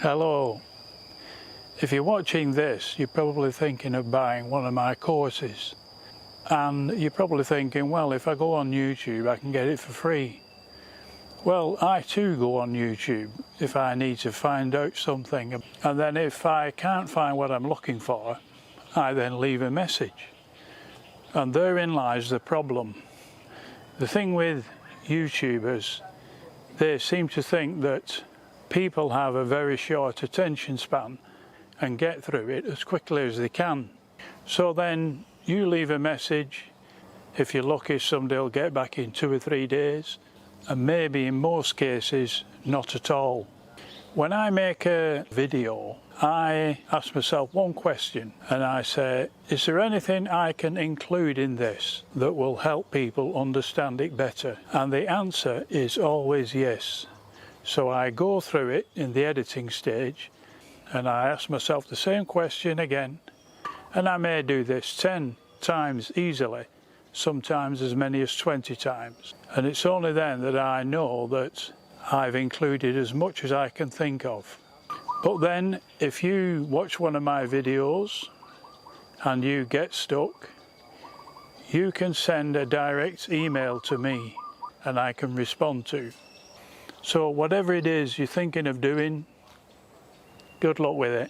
Hello. If you're watching this, you're probably thinking of buying one of my courses. And you're probably thinking, well, if I go on YouTube, I can get it for free. Well, I too go on YouTube if I need to find out something. And then if I can't find what I'm looking for, I then leave a message. And therein lies the problem. The thing with YouTubers, they seem to think that people have a very short attention span and get through it as quickly as they can. So then you leave a message. If you're lucky, somebody will get back in 2 or 3 days, and maybe in most cases not at all. When I make a video, I ask myself one question and I say, is there anything I can include in this that will help people understand it better? And the answer is always yes. So I go through it in the editing stage and I ask myself the same question again, and I may do this 10 times easily, sometimes as many as 20 times. And it's only then that I know that I've included as much as I can think of. But then if you watch one of my videos and you get stuck, you can send a direct email to me and I can respond to. So whatever it is you're thinking of doing, good luck with it.